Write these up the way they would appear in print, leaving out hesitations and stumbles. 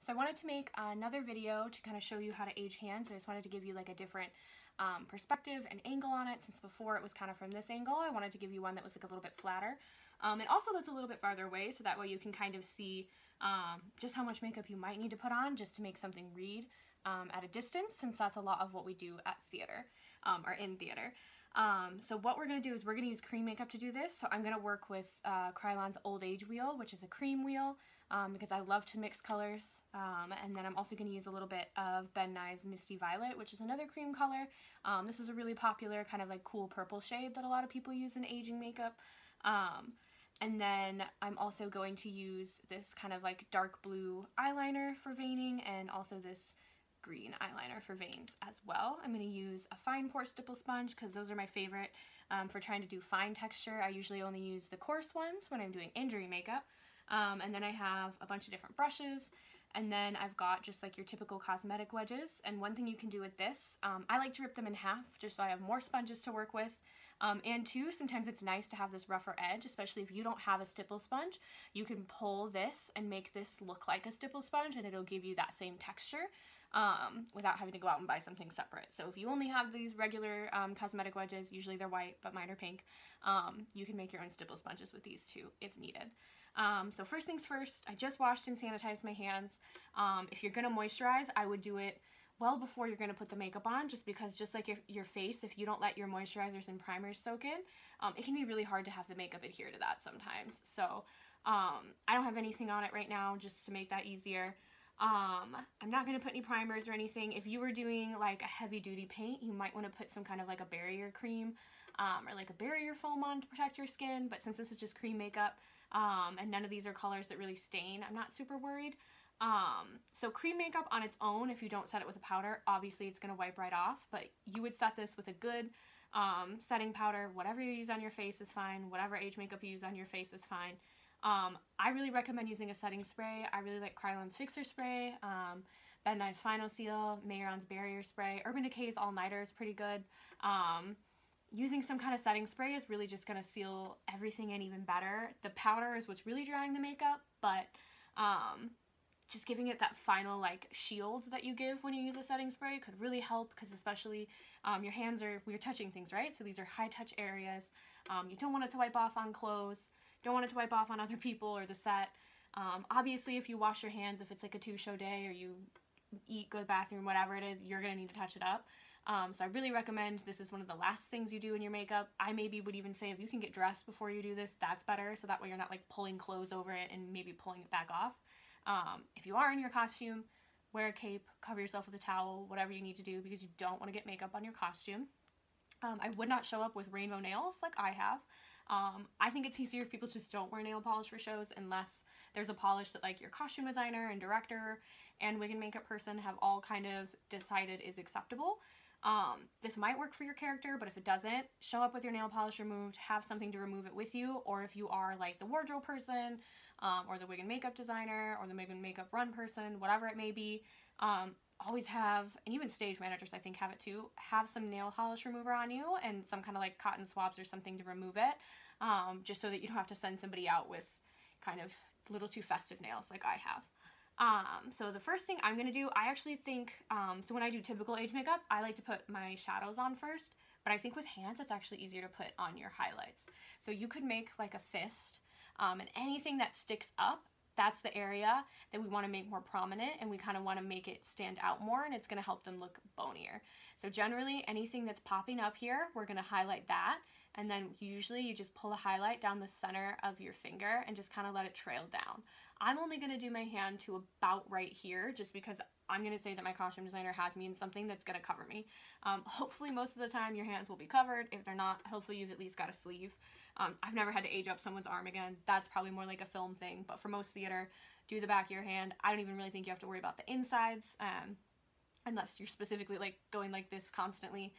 So I wanted to make another video to kind of show you how to age hands. I just wanted to give you like a different perspective and angle on it, since before it was kind of from this angle. I wanted to give you one that was like a little bit flatter, and also that's a little bit farther away, so that way you can kind of see just how much makeup you might need to put on just to make something read at a distance, since that's a lot of what we do at theater or in theater. So what we're going to do is we're going to use cream makeup to do this. So I'm going to work with Krylon's Old Age wheel, which is a cream wheel, because I love to mix colors. And then I'm also going to use a little bit of Ben Nye's Misty Violet, which is another cream color. This is a really popular kind of like cool purple shade that a lot of people use in aging makeup. And then I'm also going to use this kind of like dark blue eyeliner for veining, and also this green eyeliner for veins as well. I'm going to use a fine pore stipple sponge because those are my favorite for trying to do fine texture. I usually only use the coarse ones when I'm doing injury makeup. And then I have a bunch of different brushes, and then I've got just like your typical cosmetic wedges. And one thing you can do with this, I like to rip them in half just so I have more sponges to work with. And two, sometimes it's nice to have this rougher edge, especially if you don't have a stipple sponge. You can pull this and make this look like a stipple sponge, and it'll give you that same texture without having to go out and buy something separate. So if you only have these regular cosmetic wedges, usually they're white, but mine are pink, you can make your own stipple sponges with these too if needed. So first things first, I just washed and sanitized my hands. If you're going to moisturize, I would do it well before you're going to put the makeup on, just because just like your face, if you don't let your moisturizers and primers soak in, it can be really hard to have the makeup adhere to that sometimes. So I don't have anything on it right now, just to make that easier. I'm not going to put any primers or anything. If you were doing like a heavy duty paint, you might want to put some kind of like a barrier cream or like a barrier foam on to protect your skin, but since this is just cream makeup and none of these are colors that really stain, I'm not super worried. So cream makeup on its own, if you don't set it with a powder, obviously it's going to wipe right off, but you would set this with a good setting powder. Whatever you use on your face is fine. Whatever age makeup you use on your face is fine. I really recommend using a setting spray. I really like Krylon's Fixer Spray, Ben Nye's Final Seal, Mayron's Barrier Spray. Urban Decay's All Nighter is pretty good. Using some kind of setting spray is really just going to seal everything in even better. The powder is what's really drying the makeup, but just giving it that final like shield that you give when you use a setting spray could really help, because especially your hands we're touching things, right? So these are high touch areas. You don't want it to wipe off on clothes. Don't want it to wipe off on other people or the set. Obviously, if you wash your hands, if it's like a 2-show day or you eat, go to the bathroom, whatever it is, you're going to need to touch it up. So I really recommend this is one of the last things you do in your makeup. I maybe would even say if you can get dressed before you do this, that's better. So that way you're not like pulling clothes over it and maybe pulling it back off. If you are in your costume, wear a cape, cover yourself with a towel, whatever you need to do, because you don't want to get makeup on your costume. I would not show up with rainbow nails like I have. I think it's easier if people just don't wear nail polish for shows, unless there's a polish that like your costume designer and director and wig and makeup person have all kind of decided is acceptable. This might work for your character, but if it doesn't, show up with your nail polish removed, have something to remove it with you, or if you are like the wardrobe person, or the wig and makeup designer, or the wig and makeup run person, whatever it may be, always have, and even stage managers I think have it too, have some nail polish remover on you and some kind of like cotton swabs or something to remove it, just so that you don't have to send somebody out with kind of a little too festive nails like I have. So the first thing I'm going to do, I actually think, so when I do typical age makeup, I like to put my shadows on first, but I think with hands it's actually easier to put on your highlights. So you could make like a fist, and anything that sticks up, that's the area that we want to make more prominent, and we kind of want to make it stand out more, and it's going to help them look bonier. So generally anything that's popping up here, we're going to highlight that, and then usually you just pull a highlight down the center of your finger and just kind of let it trail down. I'm only going to do my hand to about right here, just because I'm going to say that my costume designer has me in something that's going to cover me. Hopefully most of the time your hands will be covered. If they're not, hopefully you've at least got a sleeve. I've never had to age up someone's arm again. That's probably more like a film thing, but for most theater, do the back of your hand. I don't even really think you have to worry about the insides, unless you're specifically like going like this constantly,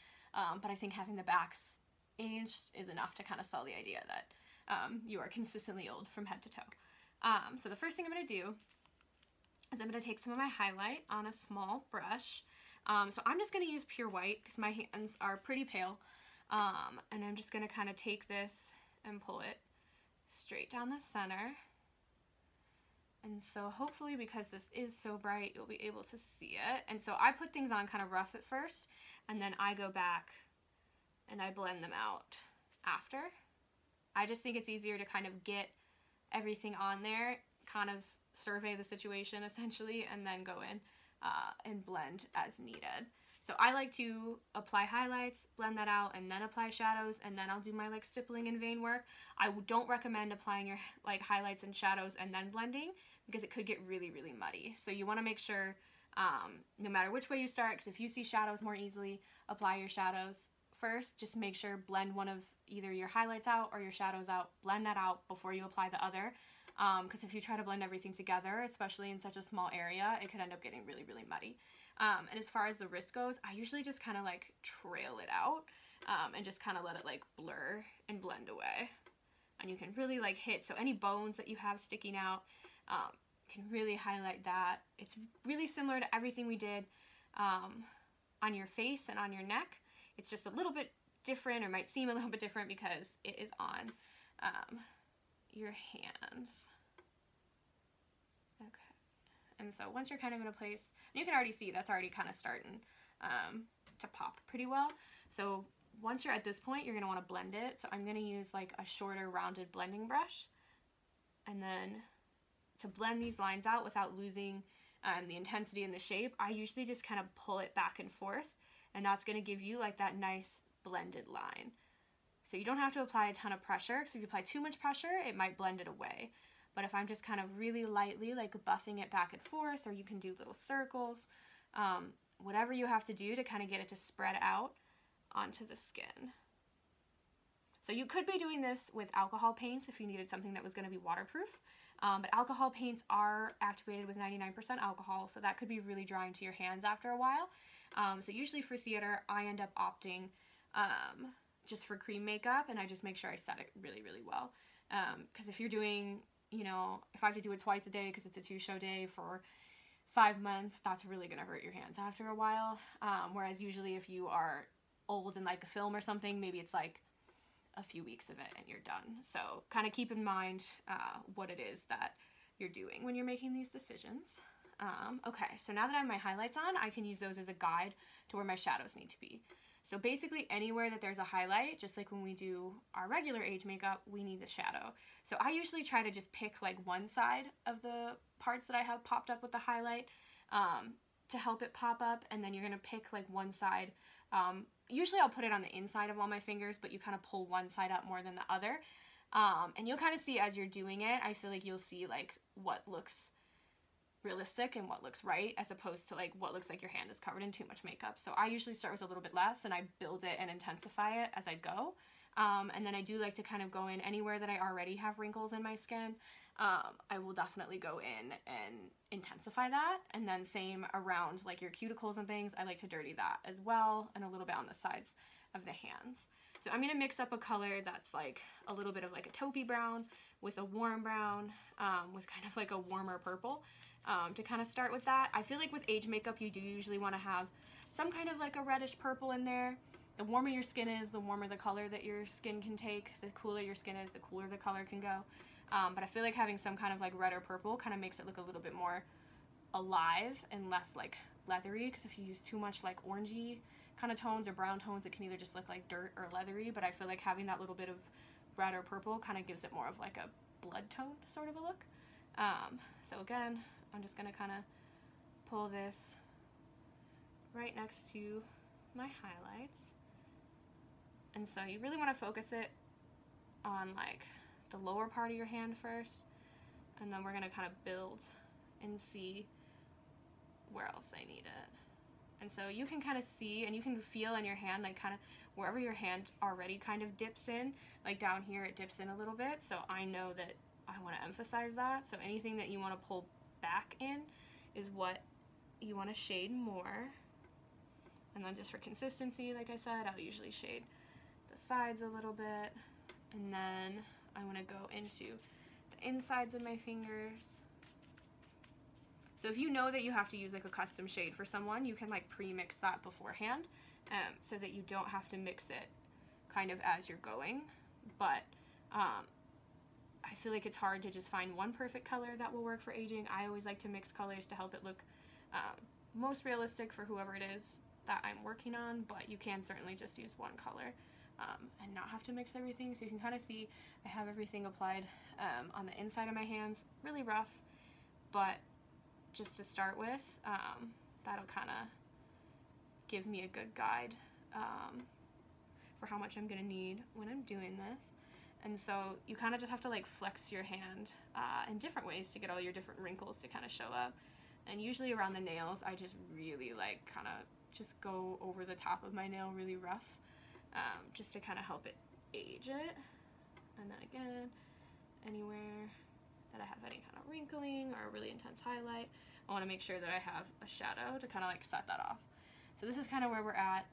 but I think having the backs aged is enough to kind of sell the idea that you are consistently old from head to toe. So the first thing I'm going to do is I'm going to take some of my highlight on a small brush. So I'm just going to use pure white because my hands are pretty pale, and I'm just going to kind of take this and pull it straight down the center And so hopefully, because this is so bright, you'll be able to see it. And so I put things on kind of rough at first, and then I go back and I blend them out after. I just think it's easier to kind of get everything on there, kind of survey the situation essentially, and then go in and blend as needed. So I like to apply highlights, blend that out, and then apply shadows, and then I'll do my like stippling and vein work. I don't recommend applying your like highlights and shadows and then blending, because it could get really, really muddy. So you want to make sure, no matter which way you start, because if you see shadows more easily, apply your shadows first. Just make sure blend one of either your highlights out or your shadows out. Blend that out before you apply the other. Because if you try to blend everything together, especially in such a small area, it could end up getting really, really muddy. And as far as the wrist goes, I usually just kind of like trail it out and just kind of let it like blur and blend away. And you can really like hit, so any bones that you have sticking out, can really highlight that. It's really similar to everything we did on your face and on your neck. It's just a little bit different, or might seem a little bit different because it is on your hands. Okay, and so once you're kind of in a place, and you can already see that's already kind of starting to pop pretty well. So once you're at this point, you're going to want to blend it. So I'm going to use like a shorter rounded blending brush, and then to blend these lines out without losing the intensity and the shape, I usually just kind of pull it back and forth, and that's going to give you like that nice blended line. So you don't have to apply a ton of pressure, because if you apply too much pressure, it might blend it away. But if I'm just kind of really lightly like buffing it back and forth, or you can do little circles, whatever you have to do to kind of get it to spread out onto the skin. So you could be doing this with alcohol paints if you needed something that was going to be waterproof. But alcohol paints are activated with 99% alcohol, so that could be really drying to your hands after a while. So usually for theater, I end up opting just for cream makeup, and I just make sure I set it really, really well. Because if you're doing, you know, if I have to do it twice a day because it's a 2-show day for 5 months, that's really going to hurt your hands after a while. Whereas usually if you are old in like a film or something, maybe it's like a few weeks of it and you're done. So kind of keep in mind what it is that you're doing when you're making these decisions. Okay, so now that I have my highlights on, I can use those as a guide to where my shadows need to be. So basically anywhere that there's a highlight, just like when we do our regular age makeup, we need the shadow. So I usually try to just pick like one side of the parts that I have popped up with the highlight to help it pop up, and then you're gonna pick like one side. Usually I'll put it on the inside of all my fingers, but you kind of pull one side up more than the other. And you'll kind of see as you're doing it, I feel like you'll see like what looks realistic and what looks right, as opposed to like what looks like your hand is covered in too much makeup. So I usually start with a little bit less, and I build it and intensify it as I go. And then I do like to kind of go in anywhere that I already have wrinkles in my skin. I will definitely go in and intensify that. And then same around like your cuticles and things, I like to dirty that as well, and a little bit on the sides of the hands. So I'm gonna mix up a color that's like a little bit of like a taupey brown with a warm brown, with kind of like a warmer purple, to kind of start with that. I feel like with age makeup, you do usually want to have some kind of like a reddish purple in there. The warmer your skin is, the warmer the color that your skin can take. The cooler your skin is, the cooler the color can go. But I feel like having some kind of like red or purple kind of makes it look a little bit more alive and less like leathery, because if you use too much like orangey kind of tones or brown tones, it can either just look like dirt or leathery. But I feel like having that little bit of red or purple kind of gives it more of like a blood tone sort of a look. So again, I'm just gonna kind of pull this right next to my highlights. And so you really want to focus it on like the lower part of your hand first, and then we're going to kind of build and see where else I need it. And so you can kind of see and you can feel in your hand, like kind of wherever your hand already kind of dips in, like down here it dips in a little bit, so I know that I want to emphasize that. So anything that you want to pull back in is what you want to shade more. And then just for consistency, like I said, I'll usually shade the sides a little bit, and then I want to go into the insides of my fingers. So if you know that you have to use like a custom shade for someone, you can like pre-mix that beforehand, so that you don't have to mix it kind of as you're going. But I I feel like it's hard to just find one perfect color that will work for aging. I always like to mix colors to help it look most realistic for whoever it is that I'm working on, but you can certainly just use one color and not have to mix everything. So you can kind of see I have everything applied on the inside of my hands, really rough, but just to start with, that'll kind of give me a good guide for how much I'm gonna need when I'm doing this. And so you kind of just have to like flex your hand in different ways to get all your different wrinkles to kind of show up. And usually around the nails, I just really like kind of just go over the top of my nail really rough, just to kind of help it age it. And then again, anywhere that I have any kind of wrinkling or a really intense highlight, I want to make sure that I have a shadow to kind of like set that off. So this is kind of where we're at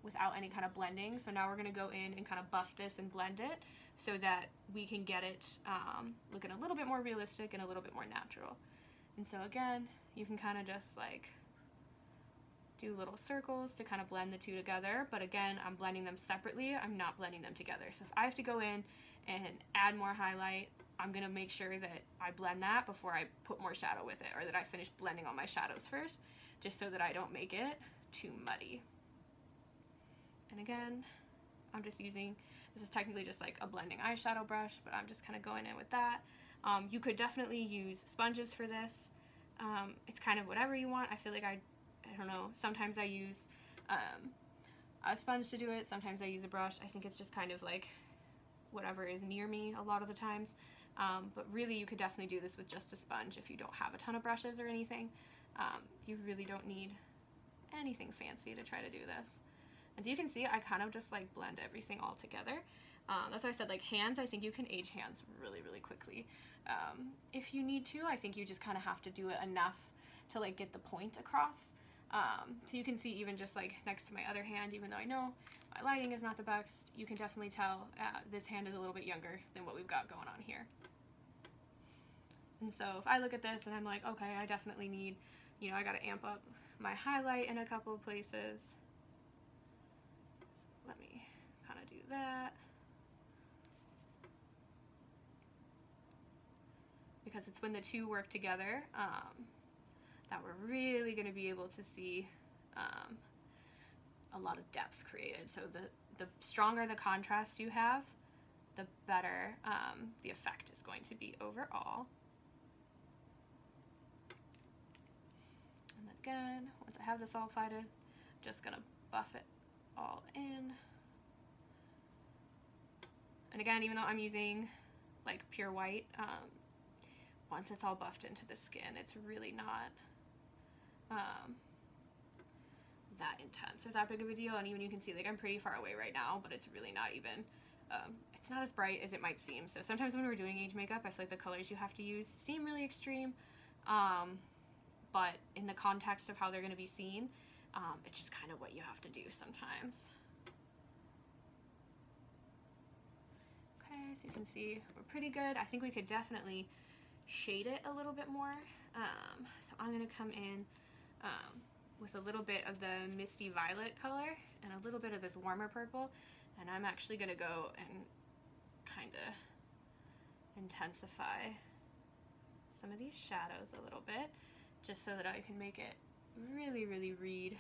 without any kind of blending. So now we're going to go in and kind of buff this and blend it so that we can get it looking a little bit more realistic and a little bit more natural. And so again, you can kind of just like do little circles to kind of blend the two together, but again, I'm blending them separately, I'm not blending them together. So if I have to go in and add more highlight, I'm gonna make sure that I blend that before I put more shadow with it, or that I finish blending all my shadows first, just so that I don't make it too muddy. And again, I'm just using, this is technically just like a blending eyeshadow brush, but I'm just kind of going in with that. You could definitely use sponges for this. It's kind of whatever you want. I feel like I don't know, sometimes I use a sponge to do it, sometimes I use a brush. I think it's just kind of like whatever is near me a lot of the times. But really you could definitely do this with just a sponge if you don't have a ton of brushes or anything. You really don't need anything fancy to try to do this. And so you can see I kind of just like blend everything all together. That's why I said like hands, I think you can age hands really, really quickly. If you need to, I think you just kind of have to do it enough to like get the point across. So you can see even just like next to my other hand, even though I know my lighting is not the best, you can definitely tell this hand is a little bit younger than what we've got going on here. And so if I look at this and I'm like, okay, I definitely need, you know, I gotta amp up my highlight in a couple of places. So let me kind of do that. Because it's when the two work together that we're really going to be able to see a lot of depth created. So the stronger the contrast you have, the better the effect is going to be overall. And then again, once I have this all fighted, I'm just going to buff it all in. And again, even though I'm using like pure white, once it's all buffed into the skin, it's really not that intense or that big of a deal. And even you can see like I'm pretty far away right now, but it's really not even, it's not as bright as it might seem. So sometimes when we're doing age makeup, I feel like the colors you have to use seem really extreme, but in the context of how they're going to be seen, it's just kind of what you have to do sometimes. Okay, so you can see we're pretty good. I think we could definitely shade it a little bit more. So I'm going to come in with a little bit of the misty violet color and a little bit of this warmer purple, and I'm actually going to go and kind of intensify some of these shadows a little bit, just so that I can make it really, really read.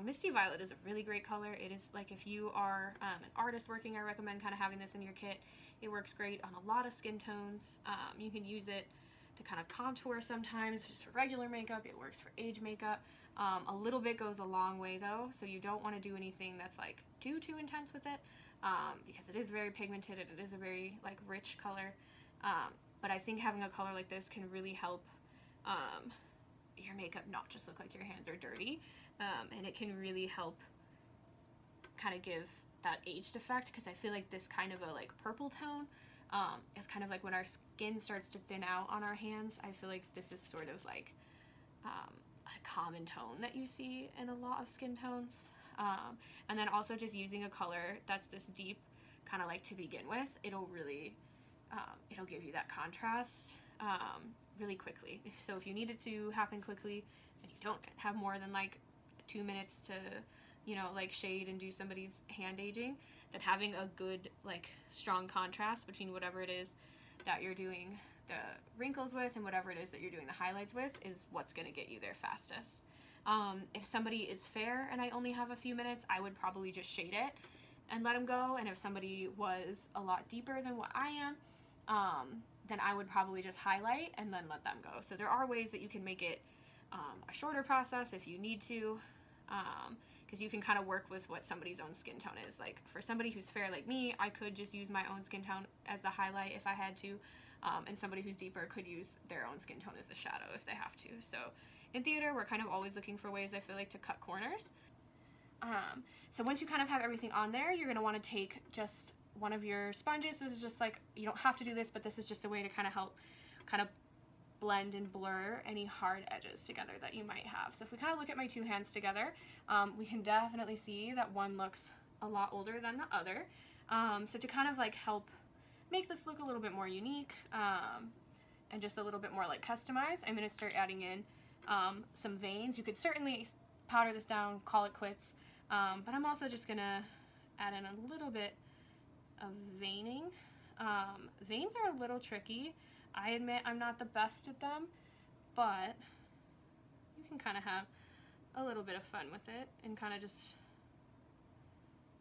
Misty violet is a really great color. It is like, if you are an artist working, I recommend kind of having this in your kit. It works great on a lot of skin tones. You can use it to kind of contour sometimes, just for regular makeup. It works for age makeup. A little bit goes a long way though, so you don't want to do anything that's like too intense with it, because it is very pigmented and it is a very like rich color. But I think having a color like this can really help your makeup not just look like your hands are dirty, and it can really help kind of give that aged effect, because I feel like this kind of a like purple tone is kind of like when our skin starts to thin out on our hands. I feel like this is sort of like a common tone that you see in a lot of skin tones. And then also just using a color that's this deep, kind of like to begin with, it'll really it'll give you that contrast really quickly. If you need it to happen quickly and you don't have more than like 2 minutes to, you know, like shade and do somebody's hand aging, then having a good, like, strong contrast between whatever it is that you're doing the wrinkles with and whatever it is that you're doing the highlights with is what's going to get you there fastest. If somebody is fair and I only have a few minutes, I would probably just shade it and let them go. And if somebody was a lot deeper than what I am, then I would probably just highlight and then let them go. So there are ways that you can make it a shorter process if you need to, because you can kind of work with what somebody's own skin tone is. Like for somebody who's fair like me, I could just use my own skin tone as the highlight if I had to, and somebody who's deeper could use their own skin tone as the shadow if they have to. So in theater, we're kind of always looking for ways, I feel like, to cut corners. So once you kind of have everything on there, you're going to want to take just one of your sponges. This is just like, you don't have to do this, but this is just a way to kind of help kind of blend and blur any hard edges together that you might have. So if we kind of look at my two hands together, we can definitely see that one looks a lot older than the other. So to kind of like help make this look a little bit more unique and just a little bit more like customized, I'm going to start adding in some veins. You could certainly powder this down, call it quits, but I'm also just going to add in a little bit of veining. Veins are a little tricky. I admit I'm not the best at them, but you can kind of have a little bit of fun with it and kind of just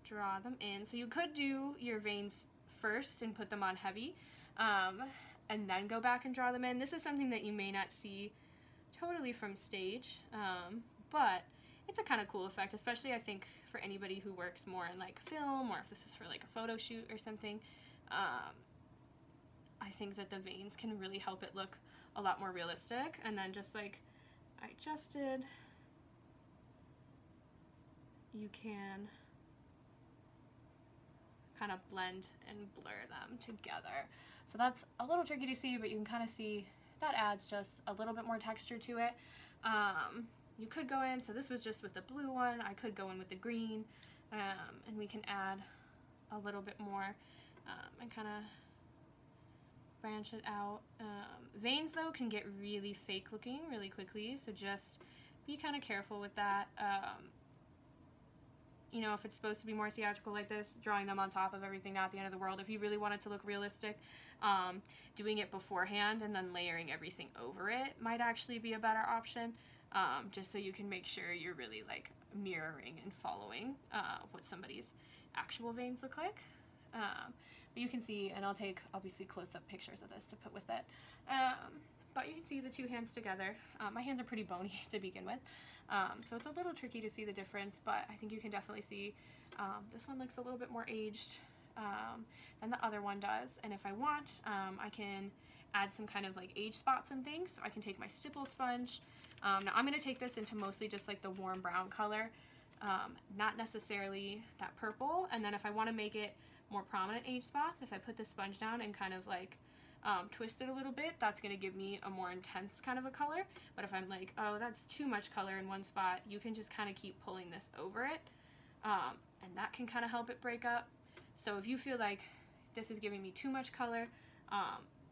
draw them in. So you could do your veins first and put them on heavy, and then go back and draw them in. This is something that you may not see totally from stage, but it's a kind of cool effect, especially I think for anybody who works more in like film, or if this is for like a photo shoot or something. I think that the veins can really help it look a lot more realistic. And then just like I just did, you can kind of blend and blur them together. So that's a little tricky to see, but you can kind of see that adds just a little bit more texture to it. You could go in, so this was just with the blue one, I could go in with the green, and we can add a little bit more and kind of branch it out. Veins though can get really fake looking really quickly, so just be kind of careful with that. You know, if it's supposed to be more theatrical like this, drawing them on top of everything, not the end of the world. If you really want it to look realistic, doing it beforehand and then layering everything over it might actually be a better option, just so you can make sure you're really like mirroring and following what somebody's actual veins look like. But you can see, and I'll take obviously close-up pictures of this to put with it, but you can see the two hands together. My hands are pretty bony to begin with, so it's a little tricky to see the difference, but I think you can definitely see this one looks a little bit more aged than the other one does. And if I want, I can add some kind of like age spots and things. So I can take my stipple sponge. Now I'm going to take this into mostly just like the warm brown color, not necessarily that purple. And then if I want to make it more prominent age spots, if I put the sponge down and kind of like twist it a little bit, that's going to give me a more intense kind of a color. But if I'm like, oh, that's too much color in one spot, you can just kind of keep pulling this over it, and that can kind of help it break up. So if you feel like this is giving me too much color,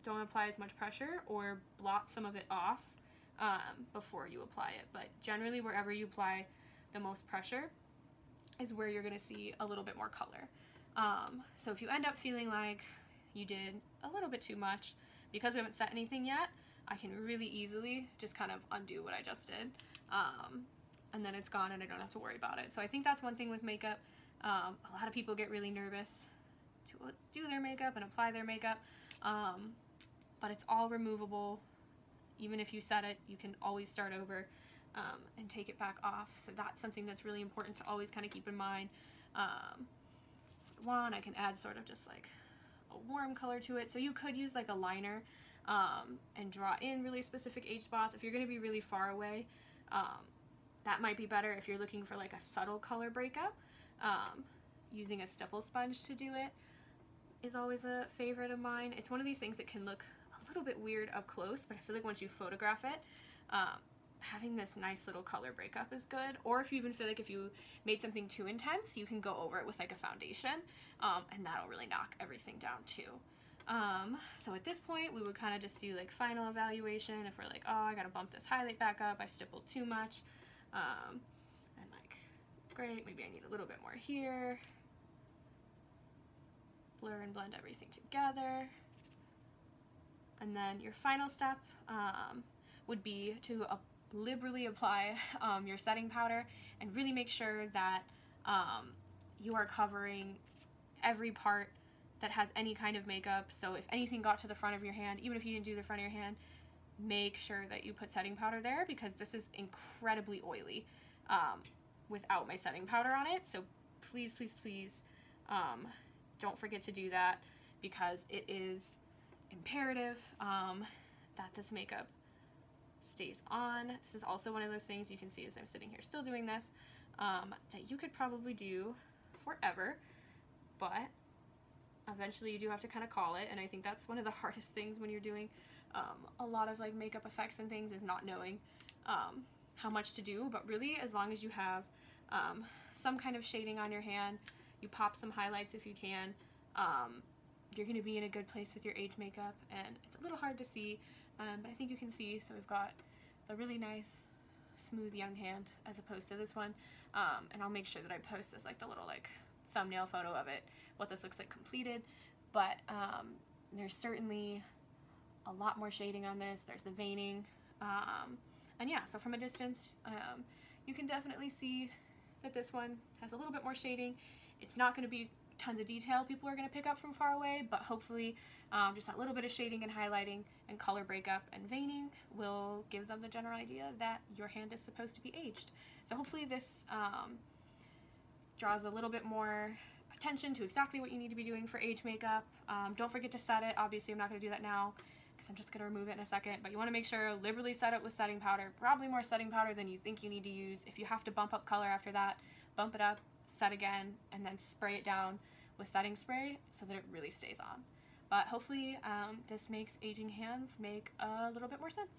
don't apply as much pressure or blot some of it off before you apply it. But generally wherever you apply the most pressure is where you're going to see a little bit more color. So if you end up feeling like you did a little bit too much, because we haven't set anything yet, I can really easily just kind of undo what I just did, and then it's gone and I don't have to worry about it. So I think that's one thing with makeup. A lot of people get really nervous to do their makeup and apply their makeup, but it's all removable. Even if you set it, you can always start over and take it back off. So that's something that's really important to always kind of keep in mind. One, I can add sort of just like a warm color to it. So you could use like a liner and draw in really specific age spots. If you're going to be really far away, that might be better. If you're looking for like a subtle color breakup, using a stipple sponge to do it is always a favorite of mine. It's one of these things that can look a little bit weird up close, but I feel like once you photograph it, having this nice little color breakup is good. Or if you even feel like if you made something too intense, you can go over it with like a foundation, and that'll really knock everything down too. So at this point, we would kind of just do like final evaluation. If we're like, oh, I gotta bump this highlight back up, I stippled too much, and like, great, maybe I need a little bit more here. blur and blend everything together. And then your final step would be to liberally apply your setting powder and really make sure that you are covering every part that has any kind of makeup. So if anything got to the front of your hand, even if you didn't do the front of your hand, make sure that you put setting powder there, because this is incredibly oily without my setting powder on it. So please, please, please don't forget to do that, because it is imperative that this makeup stays on. This is also one of those things you can see as I'm sitting here still doing this, that you could probably do forever, but eventually you do have to kind of call it. And I think that's one of the hardest things when you're doing a lot of like makeup effects and things, is not knowing how much to do. But really, as long as you have some kind of shading on your hand, you pop some highlights if you can, you're going to be in a good place with your age makeup. And it's a little hard to see, but I think you can see. So we've got a really nice smooth young hand as opposed to this one, and I'll make sure that I post this, like the little like thumbnail photo of it, what this looks like completed. But there's certainly a lot more shading on this. There's the veining, and yeah, so from a distance you can definitely see that this one has a little bit more shading. It's not going to be tons of detail people are going to pick up from far away, but hopefully just that little bit of shading and highlighting and color breakup and veining will give them the general idea that your hand is supposed to be aged. So hopefully this draws a little bit more attention to exactly what you need to be doing for age makeup. Don't forget to set it. Obviously I'm not going to do that now because I'm just going to remove it in a second, but you want to make sure liberally set it with setting powder, probably more setting powder than you think you need to use. If you have to bump up color after that, bump it up, set again, and then spray it down with setting spray so that it really stays on. But hopefully this makes aging hands make a little bit more sense.